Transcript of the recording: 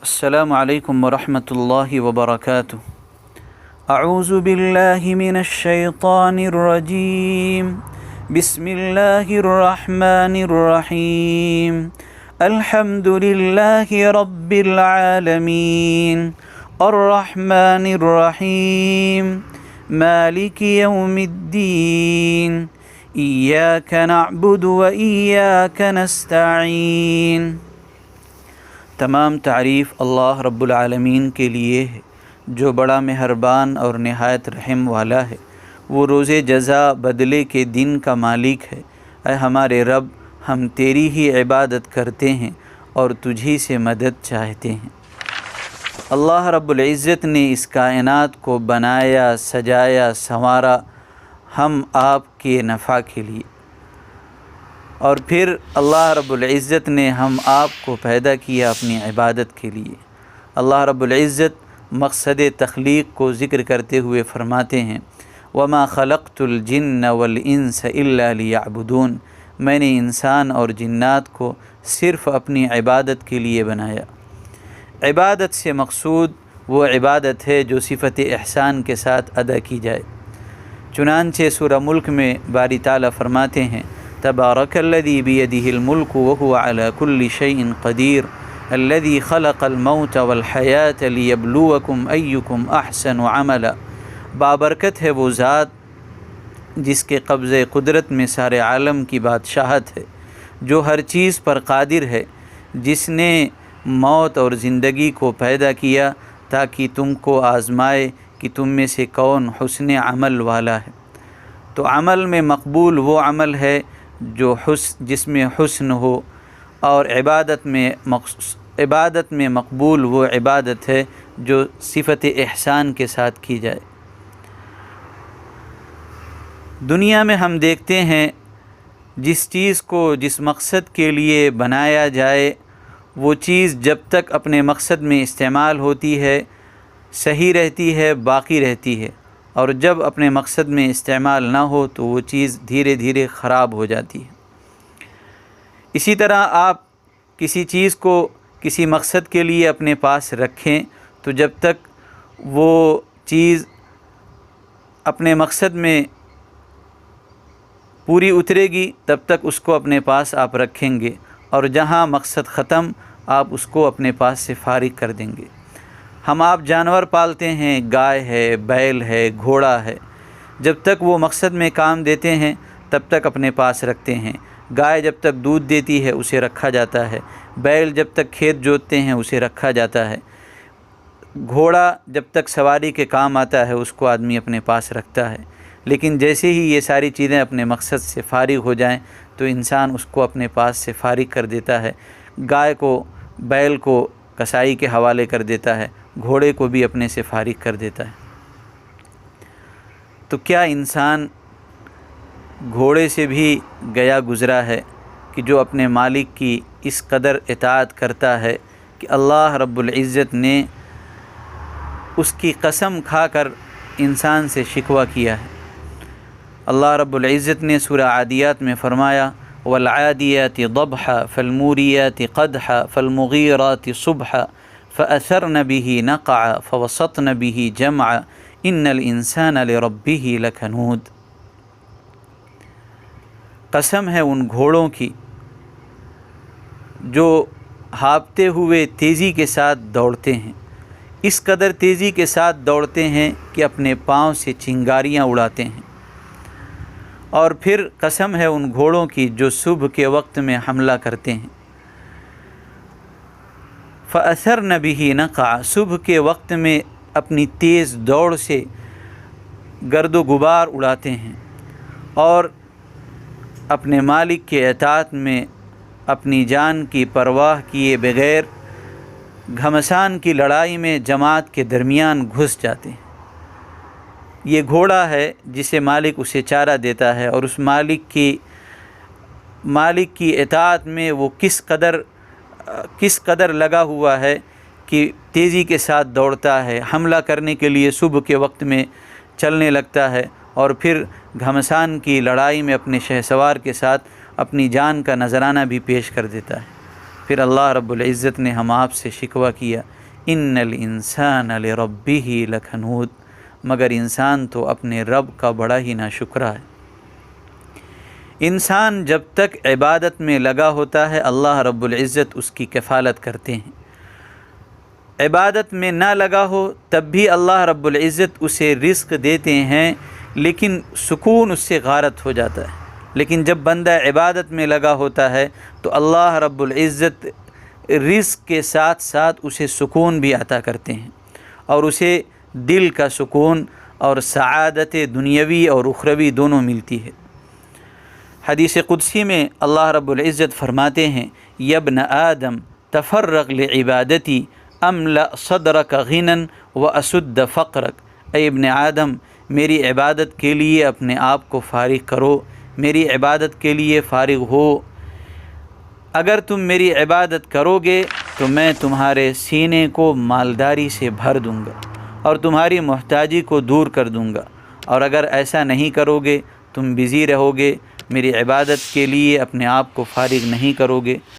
السلام علیکم ورحمۃ اللہ وبرکاتہ۔ اعوذ باللہ من الشیطان الرجیم، بسم اللہ الرحمن الرحیم، الحمد للہ رب العالمین، الرحمن الرحیم، مالک یوم الدین، ایاک نعبد و ایاک نستعین۔ تمام تعریف اللہ رب العالمین کے لیے ہے جو بڑا مہربان اور نہایت رحم والا ہے۔ وہ روز جزا بدلے کے دن کا مالک ہے۔ اے ہمارے رب، ہم تیری ہی عبادت کرتے ہیں اور تجھی سے مدد چاہتے ہیں۔ اللہ رب العزت نے اس کائنات کو بنایا، سجایا، سنوارا ہم آپ کے نفع کے لیے، اور پھر اللہ رب العزت نے ہم آپ کو پیدا کیا اپنی عبادت کے لیے۔ اللہ رب العزت مقصد تخلیق کو ذکر کرتے ہوئے فرماتے ہیں، وَمَا خَلَقْتُ الْجِنَّ وَالْإِنسَ إِلَّا لِيَعْبُدُونَ، میں نے انسان اور جنات کو صرف اپنی عبادت کے لیے بنایا۔ عبادت سے مقصود وہ عبادت ہے جو صفت احسان کے ساتھ ادا کی جائے۔ چنانچہ سورہ ملک میں باری تعالیٰ فرماتے ہیں، تبارک الذی بیدہ الملک وہو علی کل شیء قدیر، الذی خلق الموت والحیاۃ لیبلوکم ایکم احسن عملا۔ بابرکت ہے وہ ذات جس کے قبضے قدرت میں سارے عالم کی بادشاہت ہے، جو ہر چیز پر قادر ہے، جس نے موت اور زندگی کو پیدا کیا تاکہ تم کو آزمائے کہ تم میں سے کون حسن عمل والا ہے۔ تو عمل میں مقبول وہ عمل ہے جو جس میں حسن ہو، اور عبادت میں مقبول وہ عبادت ہے جو صفت احسان کے ساتھ کی جائے۔ دنیا میں ہم دیکھتے ہیں جس چیز کو جس مقصد کے لیے بنایا جائے، وہ چیز جب تک اپنے مقصد میں استعمال ہوتی ہے صحیح رہتی ہے، باقی رہتی ہے، اور جب اپنے مقصد میں استعمال نہ ہو تو وہ چیز دھیرے دھیرے خراب ہو جاتی ہے۔ اسی طرح آپ کسی چیز کو کسی مقصد کے لیے اپنے پاس رکھیں تو جب تک وہ چیز اپنے مقصد میں پوری اترے گی تب تک اس کو اپنے پاس آپ رکھیں گے، اور جہاں مقصد ختم آپ اس کو اپنے پاس سے فارغ کر دیں گے۔ ہم آپ جانور پالتے ہیں، گائے ہے، بیل ہے، گھوڑا ہے، جب تک وہ مقصد میں کام دیتے ہیں تب تک اپنے پاس رکھتے ہیں۔ گائے جب تک دودھ دیتی ہے اسے رکھا جاتا ہے، بیل جب تک کھیت جوتتے ہیں اسے رکھا جاتا ہے، گھوڑا جب تک سواری کے کام آتا ہے اس کو آدمی اپنے پاس رکھتا ہے۔ لیکن جیسے ہی یہ ساری چیزیں اپنے مقصد سے فارغ ہو جائیں تو انسان اس کو اپنے پاس سے فارغ کر دیتا ہے، گائے کو، بیل کو کسائی کے حوالے کر دیتا ہے، گھوڑے کو بھی اپنے سے فارغ کر دیتا ہے۔ تو کیا انسان گھوڑے سے بھی گیا گزرا ہے کہ جو اپنے مالک کی اس قدر اطاعت کرتا ہے کہ اللہ رب العزت نے اس کی قسم کھا کر انسان سے شکوہ کیا ہے۔ اللہ رب العزت نے سورہ عادیات میں فرمایا، والعادیات ضبحا فالموریات قدحا فالمغیرات صبحا فأثرن به نقعا فوسطن به جمعا ان الانسان لربه لکنود۔ قسم ہے ان گھوڑوں کی جو ہانپتے ہوئے تیزی کے ساتھ دوڑتے ہیں، اس قدر تیزی کے ساتھ دوڑتے ہیں کہ اپنے پاؤں سے چنگاریاں اڑاتے ہیں۔ اور پھر قسم ہے ان گھوڑوں کی جو صبح کے وقت میں حملہ کرتے ہیں۔ فَأَثَرْنَ بِهِ نَقْعًا، صبح کے وقت میں اپنی تیز دوڑ سے گرد و غبار اڑاتے ہیں، اور اپنے مالک کے اطاعت میں اپنی جان کی پرواہ کیے بغیر گھمسان کی لڑائی میں جماعت کے درمیان گھس جاتے ہیں۔ یہ گھوڑا ہے جسے مالک اسے چارہ دیتا ہے، اور اس مالک کی اطاعت میں وہ کس قدر لگا ہوا ہے کہ تیزی کے ساتھ دوڑتا ہے، حملہ کرنے کے لیے صبح کے وقت میں چلنے لگتا ہے، اور پھر گھمسان کی لڑائی میں اپنے شہسوار کے ساتھ اپنی جان کا نذرانہ بھی پیش کر دیتا ہے۔ پھر اللہ رب العزت نے ہم آپ سے شکوہ کیا ان الانسان لربہ لکنود، مگر انسان تو اپنے رب کا بڑا ہی ناشکرا ہے۔ انسان جب تک عبادت میں لگا ہوتا ہے اللہ رب العزت اس کی کفالت کرتے ہیں، عبادت میں نہ لگا ہو تب بھی اللہ رب العزت اسے رزق دیتے ہیں، لیکن سکون اس سے غارت ہو جاتا ہے۔ لیکن جب بندہ عبادت میں لگا ہوتا ہے تو اللہ رب العزت رزق کے ساتھ ساتھ اسے سکون بھی عطا کرتے ہیں، اور اسے دل کا سکون اور سعادت دنیاوی اور اخروی دونوں ملتی ہے۔ حدیث قدسی میں اللہ رب العزت فرماتے ہیں، یا ابن آدم تفرغ لعبادتی املأ صدرک غنا واسد فقرک، اے ابن آدم میری عبادت کے لیے اپنے آپ کو فارغ کرو، میری عبادت کے لیے فارغ ہو۔ اگر تم میری عبادت کرو گے تو میں تمہارے سینے کو مالداری سے بھر دوں گا اور تمہاری محتاجی کو دور کر دوں گا، اور اگر ایسا نہیں کرو گے، تم بزی رہو گے، میری عبادت کے لیے اپنے آپ کو فارغ نہیں کرو گے،